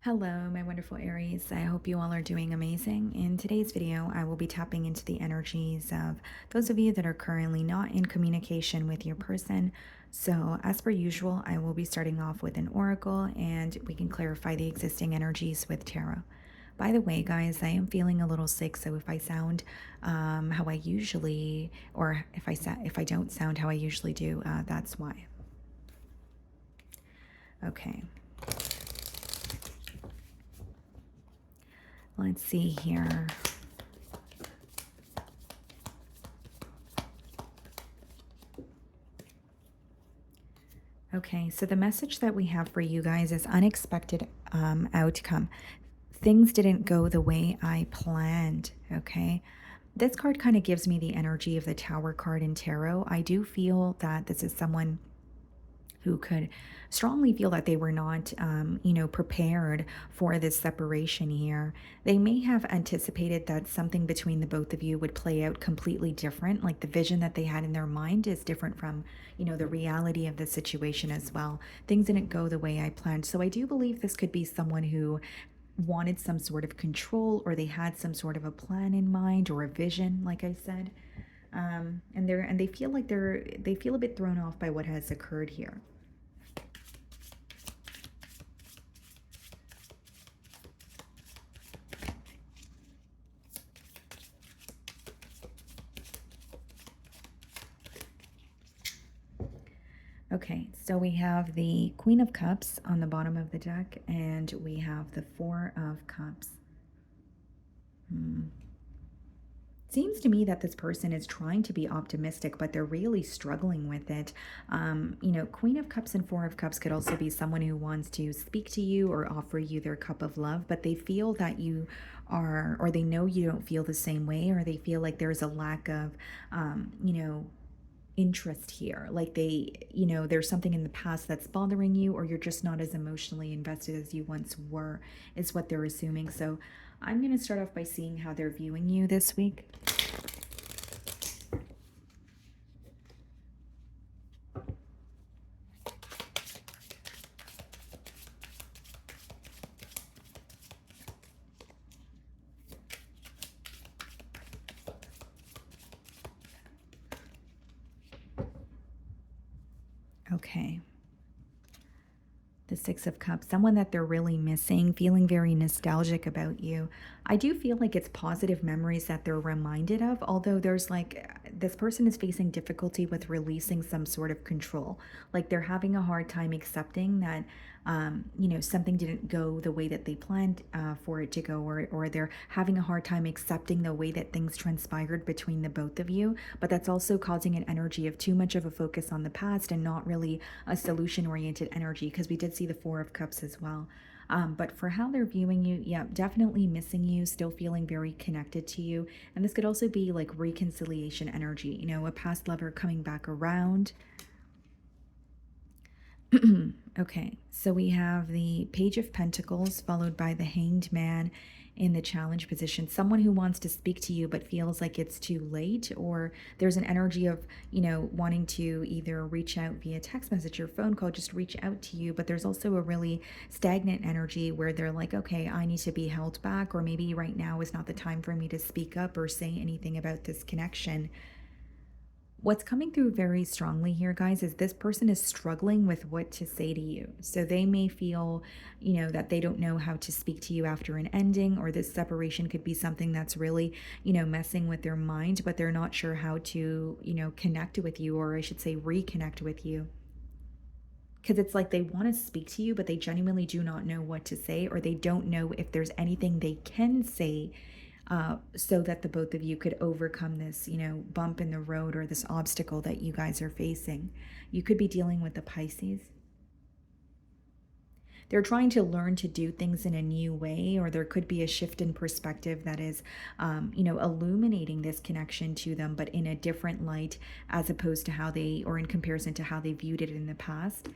Hello, my wonderful Aries. I hope you all are doing amazing. In today's video, I will be tapping into the energies of those of you that are currently not in communication with your person. So, as per usual, I will be starting off with an oracle and we can clarify the existing energies with tarot. By the way, guys, I am feeling a little sick, so if I sound how I usually, or if I don't sound how I usually do, that's why. Okay. Let's see here. Okay, so the message that we have for you guys is unexpected outcome. Things didn't go the way I planned, okay? This card kind of gives me the energy of the Tower card in tarot. I do feel that this is someone who could strongly feel that they were not, prepared for this separation here. They may have anticipated that something between the both of you would play out completely different. Like the vision that they had in their mind is different from, the reality of the situation as well. Things didn't go the way I planned. So I do believe this could be someone who wanted some sort of control, or they had some sort of a plan in mind or a vision, like I said. And they feel like they feel a bit thrown off by what has occurred here. Okay, so we have the Queen of Cups on the bottom of the deck, and we have the Four of Cups. Seems to me that this person is trying to be optimistic, but they're really struggling with it. Queen of Cups and Four of Cups could also be someone who wants to speak to you or offer you their cup of love, but they feel that you are, or they know you don't feel the same way, or they feel like there's a lack of, interest here. Like there's something in the past that's bothering you, or you're just not as emotionally invested as you once were, is what they're assuming. So I'm going to start off by seeing how they're viewing you this week. Okay. The Six of Cups, someone that they're really missing, feeling very nostalgic about you. I do feel like it's positive memories that they're reminded of, although there's like this person is facing difficulty with releasing some sort of control. Like they're having a hard time accepting that, something didn't go the way that they planned for it to go, or they're having a hard time accepting the way that things transpired between the both of you. But that's also causing an energy of too much of a focus on the past and not really a solution oriented energy, because we did see the Four of Cups as well. But for how they're viewing you, yeah, definitely missing you, still feeling very connected to you. And this could also be like reconciliation energy, a past lover coming back around. Okay, so we have the Page of Pentacles followed by the Hanged Man in the challenge position. Someone who wants to speak to you but feels like it's too late, or there's an energy of, wanting to either reach out via text message or phone call, just reach out to you. But there's also a really stagnant energy where they're like, okay, I need to be held back, or maybe right now is not the time for me to speak up or say anything about this connection. What's coming through very strongly here, guys, is this person is struggling with what to say to you. So they may feel, that they don't know how to speak to you after an ending, or this separation could be something that's really, messing with their mind, but they're not sure how to, connect with you, or I should say reconnect with you. Because it's like they want to speak to you, but they genuinely do not know what to say, or they don't know if there's anything they can say so that the both of you could overcome this, bump in the road or this obstacle that you guys are facing. You could be dealing with the Pisces. They're trying to learn to do things in a new way, or there could be a shift in perspective that is, illuminating this connection to them, but in a different light, as opposed to how they, or in comparison to how they viewed it in the past.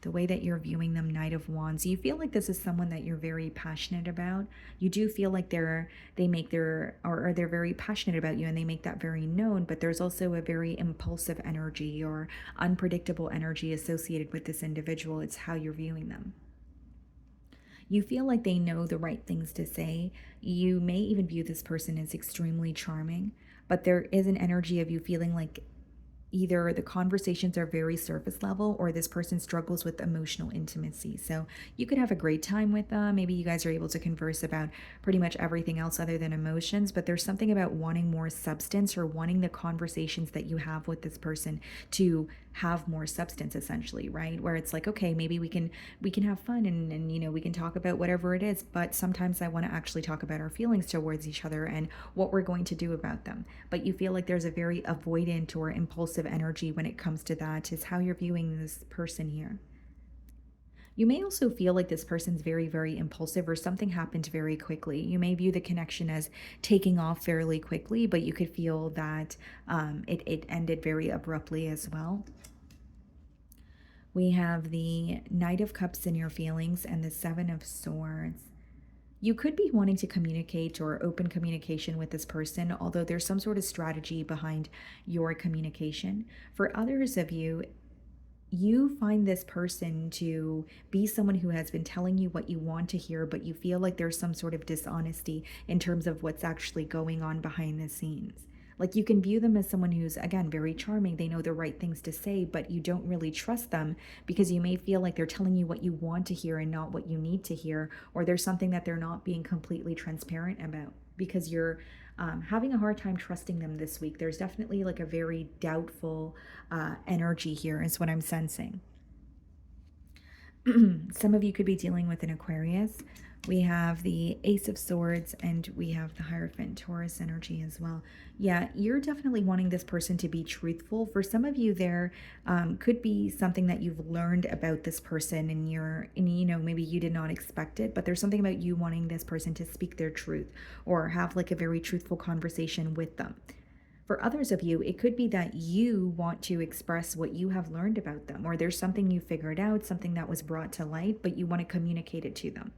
The way that you're viewing them, Knight of Wands, you feel like this is someone that you're very passionate about. You do feel like they're very passionate about you, and they make that very known, but there's also a very impulsive energy or unpredictable energy associated with this individual. It's how you're viewing them. You feel like they know the right things to say. You may even view this person as extremely charming, but there is an energy of you feeling like either the conversations are very surface level or this person struggles with emotional intimacy. So you could have a great time with them. Maybe you guys are able to converse about pretty much everything else other than emotions, but there's something about wanting more substance or wanting the conversations that you have with this person to have more substance, essentially, right? Where it's like, okay, maybe we can have fun, and we can talk about whatever it is, but sometimes I want to actually talk about our feelings towards each other and what we're going to do about them. But you feel like there's a very avoidant or impulsive energy when it comes to that, is how you're viewing this person here. You may also feel like this person's very, very impulsive or something happened very quickly. You may view the connection as taking off fairly quickly, but you could feel that it ended very abruptly as well. We have the Knight of Cups in your feelings and the Seven of Swords. You could be wanting to communicate or open communication with this person, although there's some sort of strategy behind your communication. For others of you, you find this person to be someone who has been telling you what you want to hear, but you feel like there's some sort of dishonesty in terms of what's actually going on behind the scenes. Like you can view them as someone who's, again, very charming. They know the right things to say, but you don't really trust them because you may feel like they're telling you what you want to hear and not what you need to hear, or there's something that they're not being completely transparent about because you're having a hard time trusting them this week. There's definitely like a very doubtful energy here, is what I'm sensing. Some of you could be dealing with an Aquarius. We have the Ace of Swords and we have the Hierophant, Taurus energy as well. Yeah, you're definitely wanting this person to be truthful. For some of you, there could be something that you've learned about this person and maybe you did not expect it, but there's something about you wanting this person to speak their truth or have like a very truthful conversation with them. For others of you, it could be that you want to express what you have learned about them, or there's something you figured out, something that was brought to light, but you want to communicate it to them.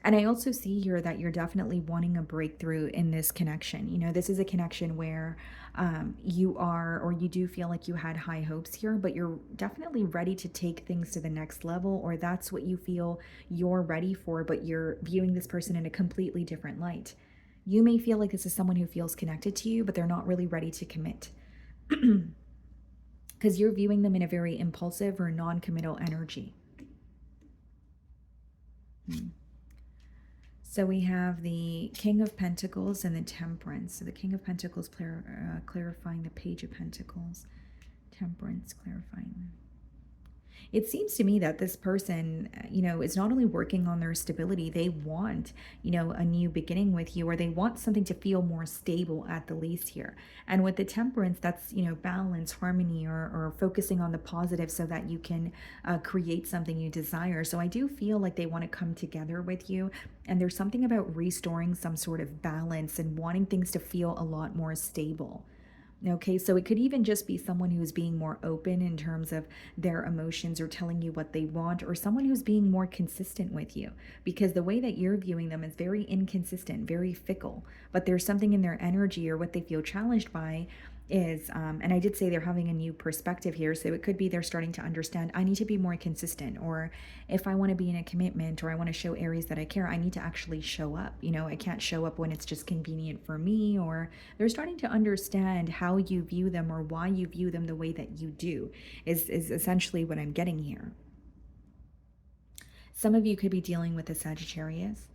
And I also see here that you're definitely wanting a breakthrough in this connection. This is a connection where you are, or you do feel like you had high hopes here, but you're definitely ready to take things to the next level, or that's what you feel you're ready for, but you're viewing this person in a completely different light. You may feel like this is someone who feels connected to you, but they're not really ready to commit because you're viewing them in a very impulsive or non committal energy. Hmm. So we have the King of Pentacles and the Temperance. So the King of Pentacles clarifying the Page of Pentacles, Temperance clarifying. It seems to me that this person, is not only working on their stability, they want, a new beginning with you, or they want something to feel more stable at the least here. And with the Temperance, that's, balance, harmony, or focusing on the positive so that you can create something you desire. So I do feel like they want to come together with you. And there's something about restoring some sort of balance and wanting things to feel a lot more stable. Okay, so it could even just be someone who's being more open in terms of their emotions or telling you what they want, or someone who's being more consistent with you, because the way that you're viewing them is very inconsistent, very fickle. But there's something in their energy or what they feel challenged by is, and I did say they're having a new perspective here. So it could be they're starting to understand I need to be more consistent, or if I want to be in a commitment or I want to show Aries that I care, I need to actually show up. I can't show up when it's just convenient for me, or they're starting to understand how you view them or why you view them the way that you do, is essentially what I'm getting here. Some of you could be dealing with a Sagittarius.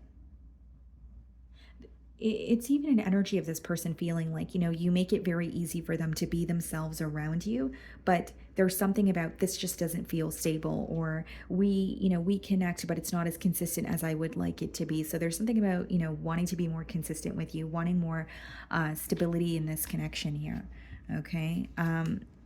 It's even an energy of this person feeling like, you make it very easy for them to be themselves around you, but there's something about this just doesn't feel stable, or we connect, but it's not as consistent as I would like it to be. So there's something about, wanting to be more consistent with you, wanting more stability in this connection here. Okay.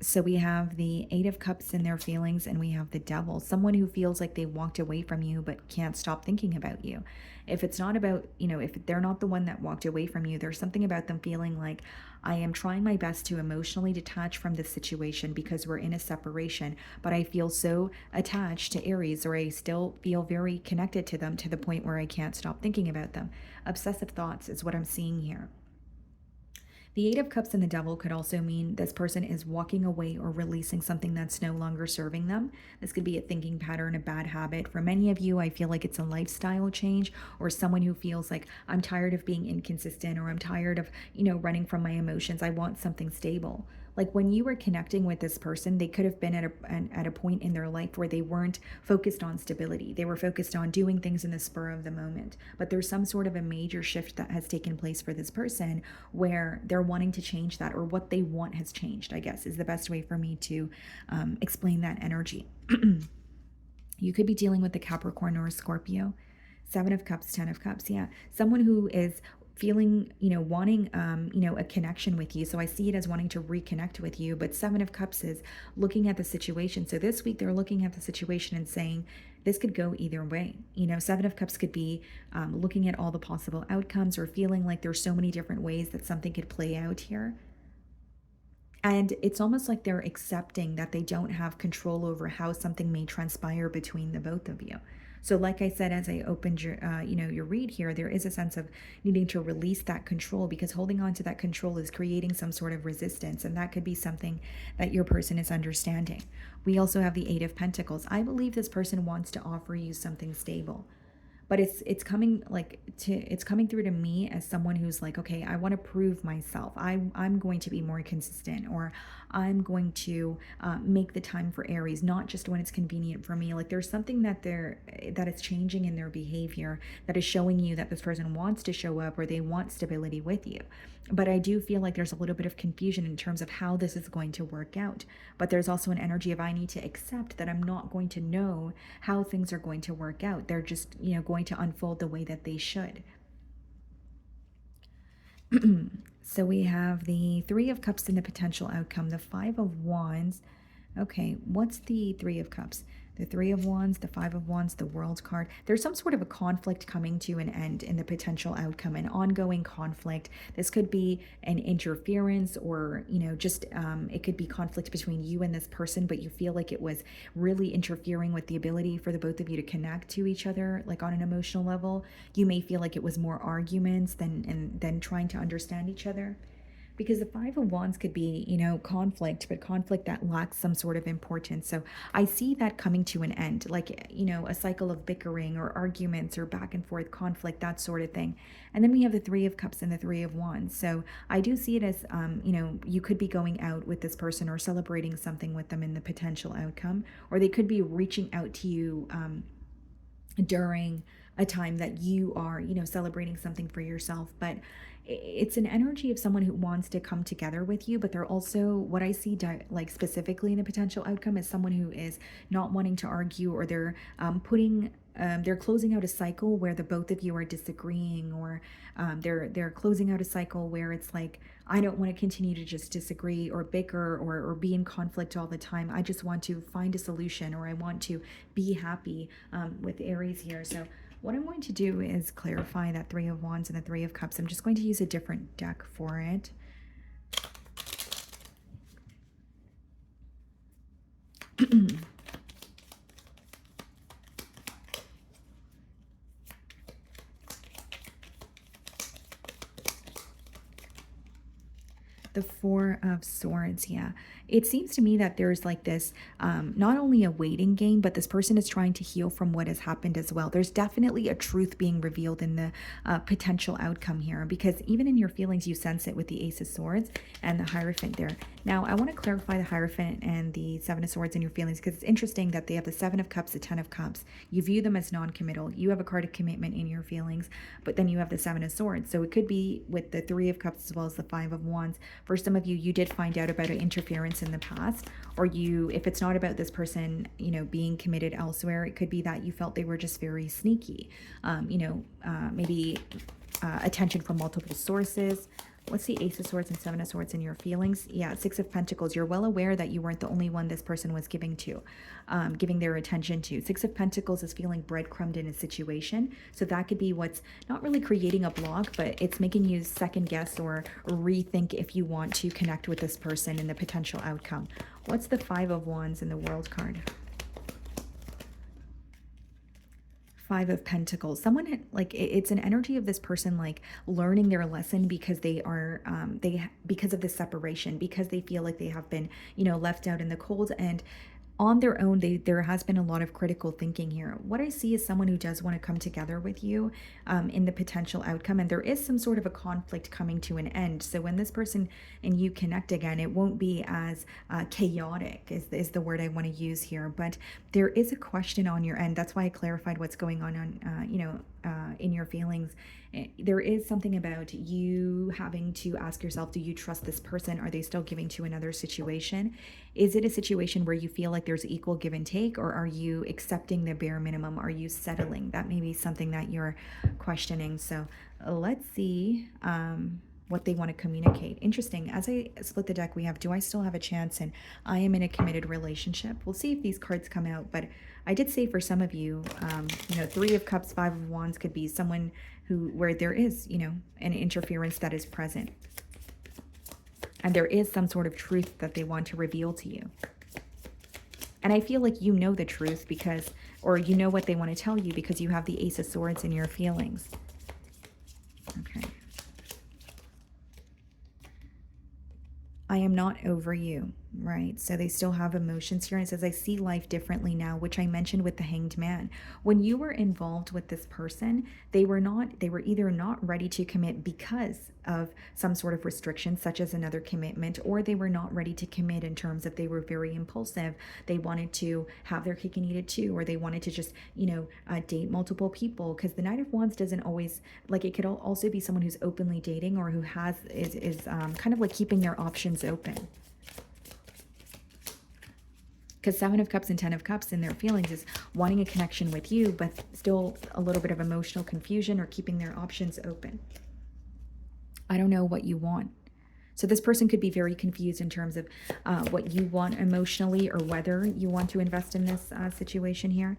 So we have the Eight of Cups in their feelings, and we have the Devil, someone who feels like they walked away from you but can't stop thinking about you. If it's not about, if they're not the one that walked away from you, there's something about them feeling like, I am trying my best to emotionally detach from this situation because we're in a separation, but I feel so attached to Aries, or I still feel very connected to them to the point where I can't stop thinking about them. Obsessive thoughts is what I'm seeing here. The Eight of Cups and the Devil could also mean this person is walking away or releasing something that's no longer serving them. This could be a thinking pattern, a bad habit. For many of you, I feel like it's a lifestyle change, or someone who feels like I'm tired of being inconsistent, or I'm tired of, running from my emotions. I want something stable. Like when you were connecting with this person, they could have been at a point in their life where they weren't focused on stability. They were focused on doing things in the spur of the moment. But there's some sort of a major shift that has taken place for this person where they're wanting to change that, or what they want has changed, I guess is the best way for me to explain that energy. You could be dealing with the Capricorn or a Scorpio. Seven of Cups, 10 of Cups. Yeah. Someone who is feeling, wanting, a connection with you. So I see it as wanting to reconnect with you. But Seven of Cups is looking at the situation. So this week they're looking at the situation and saying, this could go either way. Seven of Cups could be looking at all the possible outcomes, or feeling like there's so many different ways that something could play out here. And it's almost like they're accepting that they don't have control over how something may transpire between the both of you. So like I said, as I opened your, your read here, there is a sense of needing to release that control, because holding on to that control is creating some sort of resistance. And that could be something that your person is understanding. We also have the Eight of Pentacles. I believe this person wants to offer you something stable. But it's coming through to me as someone who's like, okay, I want to prove myself. I'm going to be more consistent, or I'm going to make the time for Aries, not just when it's convenient for me. Like there's something that is changing in their behavior that is showing you that this person wants to show up, or they want stability with you. But I do feel like there's a little bit of confusion in terms of how this is going to work out. But there's also an energy of I need to accept that I'm not going to know how things are going to work out. They're just, going to unfold the way that they should. So we have the Three of Cups and the potential outcome, the Five of Wands. Okay, what's the Three of Cups? The Three of Wands, the Five of Wands, the World card. There's some sort of a conflict coming to an end in the potential outcome, an ongoing conflict. This could be an interference, or, just it could be conflict between you and this person, but you feel like it was really interfering with the ability for the both of you to connect to each other, like on an emotional level. You may feel like it was more arguments than trying to understand each other. Because the Five of Wands could be, conflict, but conflict that lacks some sort of importance. So I see that coming to an end, like, a cycle of bickering or arguments or back and forth conflict, that sort of thing. And then we have the Three of Cups and the Three of Wands. So I do see it as, you could be going out with this person or celebrating something with them in the potential outcome, or they could be reaching out to you during a time that you are, celebrating something for yourself. But it's an energy of someone who wants to come together with you, but they're also, what I see like specifically in the potential outcome, is someone who is not wanting to argue, or they're they're closing out a cycle where the both of you are disagreeing, or they're closing out a cycle where it's like, I don't want to continue to just disagree or bicker or be in conflict all the time. I just want to find a solution, or I want to be happy with Aries here. So what I'm going to do is clarify that Three of Wands and the Three of Cups. I'm just going to use a different deck for it. The Four of Swords, yeah. It seems to me that there's like this, not only a waiting game, but this person is trying to heal from what has happened as well. There's definitely a truth being revealed in the potential outcome here, because even in your feelings, you sense it with the Ace of Swords and the Hierophant there. Now, I want to clarify the Hierophant and the Seven of Swords in your feelings, because it's interesting that they have the Seven of Cups, the 10 of Cups. You view them as non-committal. You have a card of commitment in your feelings, but then you have the Seven of Swords. So it could be with the Three of Cups as well as the Five of Wands. For some of you, you did find out about an interference in the past, or if it's not about this person, being committed elsewhere, it could be that you felt they were just very sneaky, maybe attention from multiple sources. What's the Ace of Swords and Seven of Swords in your feelings? Yeah, Six of Pentacles. You're well aware that you weren't the only one this person was giving their attention to. Six of Pentacles is feeling breadcrumbed in a situation. So that could be what's not really creating a block, but it's making you second guess or rethink if you want to connect with this person in the potential outcome. What's the Five of Wands in the World card? Five of Pentacles. Someone like it's an energy of this person like learning their lesson because they are because of the separation, because they feel like they have been, left out in the cold, and on their own, there has been a lot of critical thinking here. What I see is someone who does want to come together with you in the potential outcome, and there is some sort of a conflict coming to an end. So when this person and you connect again, it won't be as chaotic is the word I want to use here. But there is a question on your end. That's why I clarified what's going on in your feelings. There is something about you having to ask yourself, do you trust this person? Are they still giving to another situation? Is it a situation where you feel like there's equal give and take, or are you accepting the bare minimum? Are you settling? That may be something that you're questioning. So let's see what they want to communicate. Interesting. As I split the deck, we have, do I still have a chance? And I am in a committed relationship. We'll see if these cards come out. But I did say for some of you, Three of Cups, Five of Wands could be someone where there is, an interference that is present. And there is some sort of truth that they want to reveal to you. And I feel like you know the truth or you know what they want to tell you because you have the Ace of Swords in your feelings. Okay. I am not over you, right? So they still have emotions here. And it says, I see life differently now, which I mentioned with the Hanged Man. When you were involved with this person, they were either not ready to commit because of some sort of restriction, such as another commitment, or they were not ready to commit in terms of they were very impulsive. They wanted to have their cake and eat it too, or they wanted to just, date multiple people. Because the Knight of Wands doesn't always, like, it could also be someone who's openly dating or who is kind of like keeping their options open. Because Seven of Cups and Ten of Cups in their feelings is wanting a connection with you, but still a little bit of emotional confusion or keeping their options open. I don't know what you want. So this person could be very confused in terms of what you want emotionally or whether you want to invest in this situation here.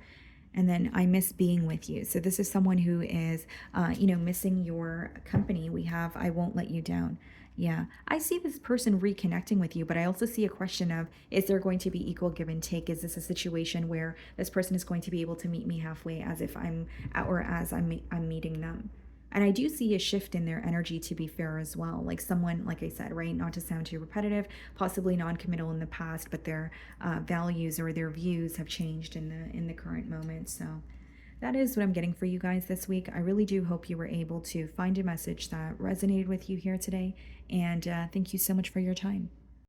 And then I miss being with you. So this is someone who is, missing your company. We have, I won't let you down. Yeah, I see this person reconnecting with you, but I also see a question of, is there going to be equal give and take? Is this a situation where this person is going to be able to meet me halfway as I'm meeting them? And I do see a shift in their energy, to be fair, as well. Like someone, like I said, right, not to sound too repetitive, possibly non-committal in the past, but their values or their views have changed in the current moment. So that is what I'm getting for you guys this week. I really do hope you were able to find a message that resonated with you here today. And thank you so much for your time.